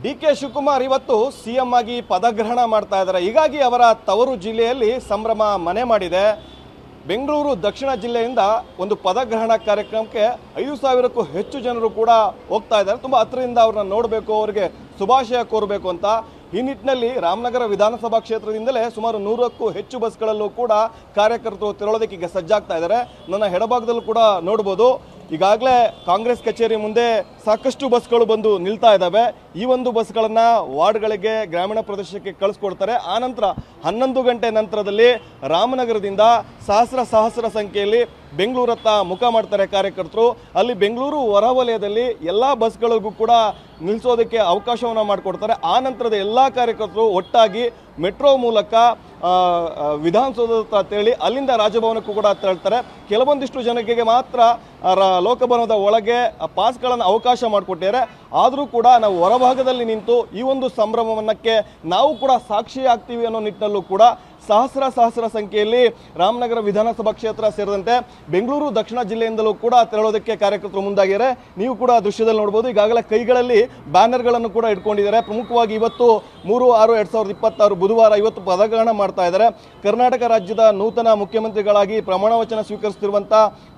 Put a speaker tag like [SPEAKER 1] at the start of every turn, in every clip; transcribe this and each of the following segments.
[SPEAKER 1] ಡಿ.ಕೆ. ಶಿವಕುಮಾರ್ ಇವತ್ತು ಸಿಎಂ ಆಗಿ ಪದಗ್ರಹಣ ಮಾಡ್ತಾ ಇದ್ದಾರೆ. ಹೀಗಾಗಿ ಅವರ ತವರು ಜಿಲ್ಲೆಯಲ್ಲಿ ಸಂಭ್ರಮ ಮನೆ ಮಾಡಿದೆ. ಬೆಂಗಳೂರು ದಕ್ಷಿಣ ಜಿಲ್ಲೆಯಿಂದ ಒಂದು ಪದಗ್ರಹಣ ಕಾರ್ಯಕ್ರಮಕ್ಕೆ 5,000ಕ್ಕೂ ಹೆಚ್ಚು ಜನರು ಕೂಡ ಹೋಗ್ತಾ ಇದ್ದಾರೆ. ತುಂಬ ಹತ್ತಿರದಿಂದ ಅವ್ರನ್ನ ನೋಡಬೇಕು, ಅವರಿಗೆ ಶುಭಾಶಯ ಕೋರಬೇಕು ಅಂತ. ಈ ನಿಟ್ಟಿನಲ್ಲಿ ರಾಮನಗರ ವಿಧಾನಸಭಾ ಕ್ಷೇತ್ರದಿಂದಲೇ ಸುಮಾರು 100ಕ್ಕೂ ಹೆಚ್ಚು ಬಸ್ಗಳಲ್ಲೂ ಕೂಡ ಕಾರ್ಯಕರ್ತರು ತೆರಳೋದಕ್ಕೆ ಈಗ ಸಜ್ಜಾಗ್ತಾ ಇದ್ದಾರೆ. ನನ್ನ ಎಡಭಾಗದಲ್ಲೂ ಕೂಡ ನೋಡ್ಬೋದು, ಈಗಾಗಲೇ ಕಾಂಗ್ರೆಸ್ ಕಚೇರಿ ಮುಂದೆ ಸಾಕಷ್ಟು ಬಸ್ಗಳು ಬಂದು ನಿಲ್ತಾ ಇದ್ದಾವೆ. ಈ ಒಂದು ಬಸ್ಗಳನ್ನು ವಾರ್ಡ್ಗಳಿಗೆ, ಗ್ರಾಮೀಣ ಪ್ರದೇಶಕ್ಕೆ ಕಳಿಸ್ಕೊಡ್ತಾರೆ. ಆನಂತರ 11 ಗಂಟೆ ನಂತರದಲ್ಲಿ ರಾಮನಗರದಿಂದ ಸಹಸ್ರ ಸಂಖ್ಯೆಯಲ್ಲಿ ಬೆಂಗಳೂರತ್ತ ಮುಖ ಮಾಡ್ತಾರೆ ಕಾರ್ಯಕರ್ತರು. ಅಲ್ಲಿ ಬೆಂಗಳೂರು ಹೊರವಲಯದಲ್ಲಿ ಎಲ್ಲ ಬಸ್ಗಳಿಗೂ ಕೂಡ ನಿಲ್ಲಿಸೋದಕ್ಕೆ ಅವಕಾಶವನ್ನು ಮಾಡಿಕೊಡ್ತಾರೆ. ಆ ನಂತರದ ಎಲ್ಲ ಕಾರ್ಯಕರ್ತರು ಒಟ್ಟಾಗಿ ಮೆಟ್ರೋ ಮೂಲಕ ವಿಧಾನಸೌಧದ ತೆರಳಿ ಅಲ್ಲಿಂದ ರಾಜಭವನಕ್ಕೂ ಕೂಡ ತೆರಳ್ತಾರೆ. ಕೆಲವೊಂದಿಷ್ಟು ಜನರಿಗೆ ಮಾತ್ರ ಲೋಕಭವನದ ಒಳಗೆ ಪಾಸ್ಗಳನ್ನು ಅವಕಾಶ ಮಾಡಿಕೊಟ್ಟಿದ್ದಾರೆ. ಆದರೂ ಕೂಡ ನಾವು ಹೊರಭಾಗದಲ್ಲಿ ನಿಂತು ಈ ಒಂದು ಸಂಭ್ರಮವನ್ನಕ್ಕೆ ನಾವು ಕೂಡ ಸಾಕ್ಷಿ ಆಗ್ತೀವಿ ಅನ್ನೋ ನಿಟ್ಟಿನಲ್ಲೂ ಕೂಡ ಸಹಸ್ರ ಸಂಖ್ಯೆಯಲ್ಲಿ ರಾಮನಗರ ವಿಧಾನಸಭಾ ಕ್ಷೇತ್ರ ಸೇರಿದಂತೆ ಬೆಂಗಳೂರು ದಕ್ಷಿಣ ಜಿಲ್ಲೆಯಿಂದಲೂ ಕೂಡ ತೆರಳೋದಕ್ಕೆ ಕಾರ್ಯಕರ್ತರು ಮುಂದಾಗಿದ್ದಾರೆ. ನೀವು ಕೂಡ ದೃಶ್ಯದಲ್ಲಿ ನೋಡ್ಬೋದು, ಈಗಾಗಲೇ ಕೈಗಳಲ್ಲಿ ಬ್ಯಾನರ್ಗಳನ್ನು ಕೂಡ ಇಟ್ಕೊಂಡಿದ್ದಾರೆ. ಪ್ರಮುಖವಾಗಿ ಇವತ್ತು 3/6/2026 ಬುಧವಾರ ಇವತ್ತು ಪದಗ್ರಹಣ ಮಾಡ್ತಾ ಇದ್ದಾರೆ. ಕರ್ನಾಟಕ ರಾಜ್ಯದ ನೂತನ ಮುಖ್ಯಮಂತ್ರಿಗಳಾಗಿ ಪ್ರಮಾಣ ವಚನ ಸ್ವೀಕರಿಸುತ್ತಿರುವಂಥ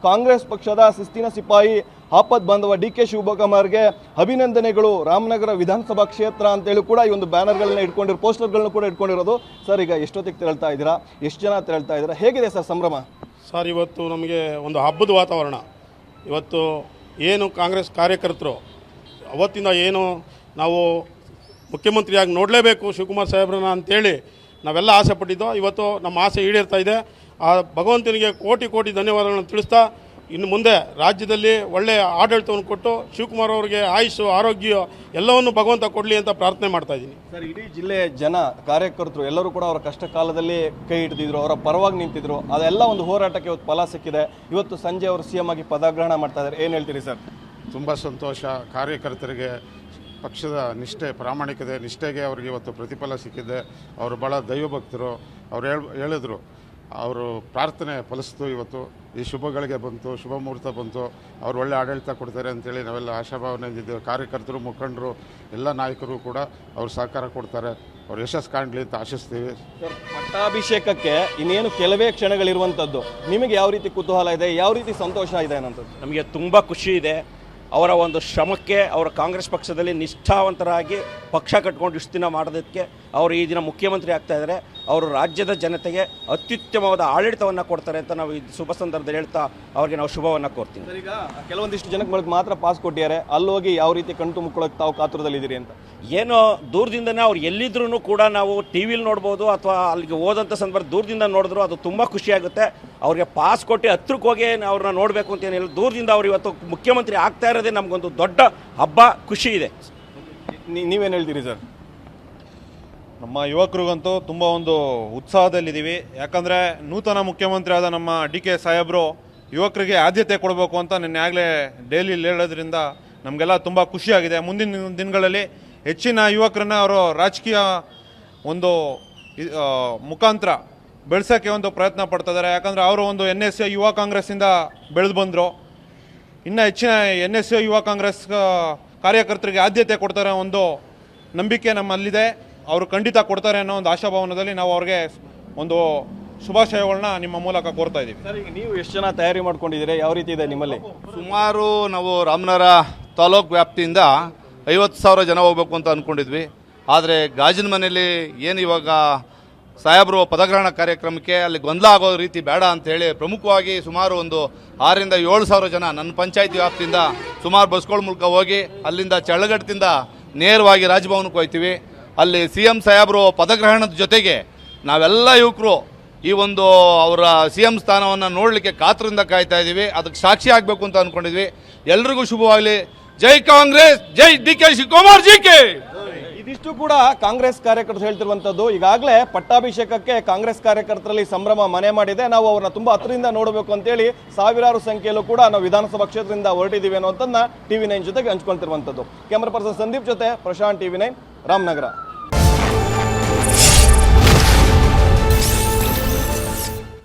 [SPEAKER 1] ಕಾಂಗ್ರೆಸ್ ಪಕ್ಷದ ಶಿಸ್ತಿನ ಸಿಪಾಯಿ ಆಪತ್ ಬಾಂಧವ ಡಿ.ಕೆ. ಶಿವಕುಮಾರ್ಗೆ ಅಭಿನಂದನೆಗಳು ರಾಮನಗರ ವಿಧಾನಸಭಾ ಕ್ಷೇತ್ರ ಅಂತೇಳಿ ಕೂಡ ಈ ಒಂದು ಬ್ಯಾನರ್ಗಳನ್ನ ಇಟ್ಕೊಂಡಿರೋ, ಪೋಸ್ಟರ್ಗಳನ್ನ ಕೂಡ ಇಟ್ಕೊಂಡಿರೋದು. ಸರ್, ಈಗ ಎಷ್ಟೊತ್ತಿಗೆ ತೆರಳ್ತಾ ಇದ್ದೀರಾ? ಎಷ್ಟು ಜನ ತೆರಳ್ತಾ ಇದ್ದೀರಾ? ಹೇಗಿದೆ ಸರ್ ಸಂಭ್ರಮ?
[SPEAKER 2] ಸರ್, ಇವತ್ತು ನಮಗೆ ಒಂದು ಹಬ್ಬದ ವಾತಾವರಣ. ಇವತ್ತು ಏನು ಕಾಂಗ್ರೆಸ್ ಕಾರ್ಯಕರ್ತರು ಅವತ್ತಿಂದ ಏನು ನಾವು ಮುಖ್ಯಮಂತ್ರಿಯಾಗಿ ನೋಡಲೇಬೇಕು ಶಿವಕುಮಾರ್ ಸಾಹೇಬ್ರನ್ನ ಅಂತೇಳಿ ನಾವೆಲ್ಲ ಆಸೆ ಪಟ್ಟಿದ್ದೋ, ಇವತ್ತು ನಮ್ಮ ಆಸೆ ಈಡೇರ್ತಾ ಇದೆ. ಆ ಭಗವಂತನಿಗೆ ಕೋಟಿ ಧನ್ಯವಾದಗಳನ್ನು ತಿಳಿಸ್ತಾ, ಇನ್ನು ಮುಂದೆ ರಾಜ್ಯದಲ್ಲಿ ಒಳ್ಳೆಯ ಆಡಳಿತವನ್ನು ಕೊಟ್ಟು ಶಿವಕುಮಾರ್ ಅವರಿಗೆ ಆಯುಷು, ಆರೋಗ್ಯ ಎಲ್ಲವನ್ನು ಭಗವಂತ ಕೊಡಲಿ ಅಂತ ಪ್ರಾರ್ಥನೆ ಮಾಡ್ತಾ ಇದ್ದೀನಿ.
[SPEAKER 1] ಸರ್, ಇಡೀ ಜಿಲ್ಲೆಯ ಜನ, ಕಾರ್ಯಕರ್ತರು ಎಲ್ಲರೂ ಕೂಡ ಅವರ ಕಷ್ಟ ಕಾಲದಲ್ಲಿ ಕೈ ಹಿಡಿದಿದ್ರು, ಅವರ ಪರವಾಗಿ ನಿಂತಿದ್ರು. ಅದೆಲ್ಲ ಒಂದು ಹೋರಾಟಕ್ಕೆ ಇವತ್ತು ಫಲ ಸಿಕ್ಕಿದೆ. ಇವತ್ತು ಸಂಜೆ ಅವರು ಸಿಎಂ ಆಗಿ ಪದಗ್ರಹಣ ಮಾಡ್ತಾ ಇದ್ದಾರೆ. ಏನು ಹೇಳ್ತೀರಿ ಸರ್?
[SPEAKER 3] ತುಂಬ ಸಂತೋಷ. ಕಾರ್ಯಕರ್ತರಿಗೆ ಪಕ್ಷದ ನಿಷ್ಠೆ, ಪ್ರಾಮಾಣಿಕತೆ, ನಿಷ್ಠೆಗೆ ಅವರಿಗೆ ಇವತ್ತು ಪ್ರತಿಫಲ ಸಿಕ್ಕಿದೆ. ಅವರು ಭಾಳ ದೈವಭಕ್ತರು. ಅವ್ರು ಹೇಳಿದ್ರು, ಅವರು ಪ್ರಾರ್ಥನೆ ಫಲಿಸ್ತು. ಇವತ್ತು ಈ ಶುಭಗಳಿಗೆ ಬಂತು, ಶುಭ ಮುಹೂರ್ತ ಬಂತು. ಅವ್ರು ಒಳ್ಳೆ ಆಡಳಿತ ಕೊಡ್ತಾರೆ ಅಂತೇಳಿ ನಾವೆಲ್ಲ ಆಶಾಭಾವನೆ ಇದ್ದೇವೆ. ಕಾರ್ಯಕರ್ತರು, ಮುಖಂಡರು, ಎಲ್ಲ ನಾಯಕರು ಕೂಡ ಅವ್ರು ಸಹಕಾರ ಕೊಡ್ತಾರೆ. ಅವ್ರು ಯಶಸ್ಸು ಕಾಣಲಿ ಅಂತ ಆಶಿಸ್ತೀವಿ.
[SPEAKER 1] ಸರ್, ಪಟ್ಟಾಭಿಷೇಕಕ್ಕೆ ಇನ್ನೇನು ಕೆಲವೇ ಕ್ಷಣಗಳಿರುವಂಥದ್ದು. ನಿಮಗೆ ಯಾವ ರೀತಿ ಕುತೂಹಲ ಇದೆ, ಯಾವ ರೀತಿ ಸಂತೋಷ ಇದೆ ಅನ್ನೋಂಥದ್ದು?
[SPEAKER 4] ನಮಗೆ ತುಂಬ ಖುಷಿ ಇದೆ. ಅವರ ಒಂದು ಶ್ರಮಕ್ಕೆ, ಅವರ ಕಾಂಗ್ರೆಸ್ ಪಕ್ಷದಲ್ಲಿ ನಿಷ್ಠಾವಂತರಾಗಿ ಪಕ್ಷ ಕಟ್ಕೊಂಡು ಇಷ್ಟು ದಿನ ಮಾಡೋದಕ್ಕೆ ಅವರು ಈ ದಿನ ಮುಖ್ಯಮಂತ್ರಿ ಆಗ್ತಾ ಇದ್ದಾರೆ. ಅವರು ರಾಜ್ಯದ ಜನತೆಗೆ ಅತ್ಯುತ್ತಮವಾದ ಆಡಳಿತವನ್ನು ಕೊಡ್ತಾರೆ ಅಂತ ನಾವು ಈ ಶುಭ ಸಂದರ್ಭದಲ್ಲಿ ಹೇಳ್ತಾ ಅವ್ರಿಗೆ ನಾವು ಶುಭವನ್ನು ಕೋರ್ತೀವಿ.
[SPEAKER 1] ಈಗ ಕೆಲವೊಂದಿಷ್ಟು ಜನಕ್ಕೆ ಮಾತ್ರ ಪಾಸ್ ಕೊಟ್ಟಿದ್ದಾರೆ. ಅಲ್ಲಿ ಹೋಗಿ ಯಾವ ರೀತಿ ಕಣ್ತು ಮುಕ್ಕೊಳ್ಳೋಕೆ ತಾವು ಕಾತುರದಲ್ಲಿದ್ದೀರಿ ಅಂತ?
[SPEAKER 4] ಏನೋ ದೂರದಿಂದನೇ ಅವ್ರು ಎಲ್ಲಿದ್ರೂ ಕೂಡ ನಾವು ಟಿ ವಿಲಿ ನೋಡ್ಬೋದು, ಅಥವಾ ಅಲ್ಲಿಗೆ ಹೋದಂಥ ಸಂದರ್ಭ ದೂರದಿಂದ ನೋಡಿದ್ರು ಅದು ತುಂಬ ಖುಷಿಯಾಗುತ್ತೆ. ಅವ್ರಿಗೆ ಪಾಸ್ ಕೊಟ್ಟು ಹತ್ರಕ್ಕೆ ಹೋಗಿ ಅವ್ರನ್ನ ನೋಡಬೇಕು ಅಂತ ಏನಿಲ್ಲ. ದೂರದಿಂದ ಅವ್ರು ಇವತ್ತು ಮುಖ್ಯಮಂತ್ರಿ ಆಗ್ತಾ ಇರೋದೇ ನಮಗೊಂದು ದೊಡ್ಡ ಹಬ್ಬ, ಖುಷಿ ಇದೆ.
[SPEAKER 1] ನೀವೇನು ಹೇಳ್ತೀರಿ ಸರ್?
[SPEAKER 5] ನಮ್ಮ ಯುವಕರಿಗಂತೂ ತುಂಬ ಒಂದು ಉತ್ಸಾಹದಲ್ಲಿದ್ದೀವಿ. ಯಾಕಂದರೆ ನೂತನ ಮುಖ್ಯಮಂತ್ರಿ ಆದ ನಮ್ಮ ಡಿ.ಕೆ. ಸಾಹೇಬರು ಯುವಕರಿಗೆ ಆದ್ಯತೆ ಕೊಡಬೇಕು ಅಂತ ನಿನ್ನೆ ಡೈಲಿ ಹೇಳೋದ್ರಿಂದ ನಮಗೆಲ್ಲ ತುಂಬ ಖುಷಿಯಾಗಿದೆ. ಮುಂದಿನ ದಿನಗಳಲ್ಲಿ ಹೆಚ್ಚಿನ ಯುವಕರನ್ನ ಅವರು ರಾಜಕೀಯ ಒಂದು ಮುಖಾಂತರ ಬೆಳೆಸೋಕ್ಕೆ ಒಂದು ಪ್ರಯತ್ನ ಪಡ್ತಿದ್ದಾರೆ. ಯಾಕಂದರೆ ಅವರು ಒಂದು NSA ಯುವ ಕಾಂಗ್ರೆಸ್ಸಿಂದ ಬೆಳೆದು ಬಂದರು. ಇನ್ನು ಹೆಚ್ಚಿನ NSA ಯುವ ಕಾಂಗ್ರೆಸ್ ಕಾರ್ಯಕರ್ತರಿಗೆ ಆದ್ಯತೆ ಕೊಡ್ತಾರೆ ಒಂದು ನಂಬಿಕೆ ನಮ್ಮಲ್ಲಿದೆ. ಅವರು ಖಂಡಿತ ಕೊಡ್ತಾರೆ ಅನ್ನೋ ಒಂದು ಆಶಾಭಾವನದಲ್ಲಿ ನಾವು ಅವ್ರಿಗೆ ಒಂದು ಶುಭಾಶಯಗಳನ್ನ ನಿಮ್ಮ ಮೂಲಕ ಕೋರ್ತಾ ಇದ್ದೀವಿ.
[SPEAKER 1] ಸರ್, ಈಗ ನೀವು ಎಷ್ಟು ಜನ ತಯಾರಿ ಮಾಡ್ಕೊಂಡಿದ್ದೀರಿ? ಯಾವ ರೀತಿ ಇದೆ ನಿಮ್ಮಲ್ಲಿ?
[SPEAKER 6] ಸುಮಾರು ನಾವು ರಾಮನಗರ ತಾಲೂಕು ವ್ಯಾಪ್ತಿಯಿಂದ 50,000 ಜನ ಹೋಗ್ಬೇಕು ಅಂತ ಅಂದ್ಕೊಂಡಿದ್ವಿ. ಆದರೆ ಗಾಜಿನ ಮನೆಯಲ್ಲಿ ಏನು ಇವಾಗ ಸಾಹೇಬರು ಪದಗ್ರಹಣ ಕಾರ್ಯಕ್ರಮಕ್ಕೆ ಅಲ್ಲಿ ಗೊಂದಲ ಆಗೋ ರೀತಿ ಬೇಡ ಅಂಥೇಳಿ ಪ್ರಮುಖವಾಗಿ ಸುಮಾರು ಒಂದು 6,000 to 7,000 ಜನ ನನ್ನ ಪಂಚಾಯತಿ ವ್ಯಾಪ್ತಿಯಿಂದ ಸುಮಾರು ಬಸ್ಗಳ ಮೂಲಕ ಹೋಗಿ ಅಲ್ಲಿಂದ ಚಳ್ಳಘಟ್ಟದಿಂದ ನೇರವಾಗಿ ರಾಜಭವನಕ್ಕೆ ಹೋಗ್ತೀವಿ. ಅಲ್ಲಿ CM ಸಾಹೇಬರು ಪದಗ್ರಹಣದ ಜೊತೆಗೆ ನಾವೆಲ್ಲ ಯುವಕರು ಈ ಒಂದು ಅವರ CM ಸ್ಥಾನವನ್ನು ನೋಡಲಿಕ್ಕೆ ಕಾತರದಿಂದ ಕಾಯ್ತಾ ಇದ್ದೀವಿ. ಅದಕ್ಕೆ ಸಾಕ್ಷಿ ಆಗಬೇಕು ಅಂತ ಅಂದ್ಕೊಂಡಿದ್ವಿ. ಎಲ್ರಿಗೂ ಶುಭವಾಗಲಿ. ಜೈ ಕಾಂಗ್ರೆಸ್, ಜೈ ಡಿ.ಕೆ. ಶಿವಕುಮಾರ್ ಜಿಕೆ.
[SPEAKER 1] ಇದಿಷ್ಟು ಕೂಡ ಕಾಂಗ್ರೆಸ್ ಕಾರ್ಯಕರ್ತರು ಹೇಳ್ತಿರುವಂತದ್ದು. ಈಗಾಗಲೇ ಪಟ್ಟಾಭಿಷೇಕಕ್ಕೆ ಕಾಂಗ್ರೆಸ್ ಕಾರ್ಯಕರ್ತರಲ್ಲಿ ಸಂಭ್ರಮ ಮನೆ ಮಾಡಿದೆ. ನಾವು ಅವ್ರನ್ನ ತುಂಬಾ ಹತ್ತಿರದಿಂದ ನೋಡಬೇಕು ಅಂತೇಳಿ ಸಾವಿರಾರು ಸಂಖ್ಯೆಯಲ್ಲೂ ಕೂಡ ನಾವು ವಿಧಾನಸಭಾ ಕ್ಷೇತ್ರದಿಂದ ಹೊರಟಿದ್ದೀವಿ ಅನ್ನೋದನ್ನ TV9 ಜೊತೆಗೆ ಹಂಚ್ಕೊಳ್ತಿರುವಂತದ್ದು. ಕ್ಯಾಮರಾ ಪರ್ಸನ್ ಸಂದೀಪ್ ಜೊತೆ ಪ್ರಶಾಂತ್, TV9 ರಾಮನಗರ.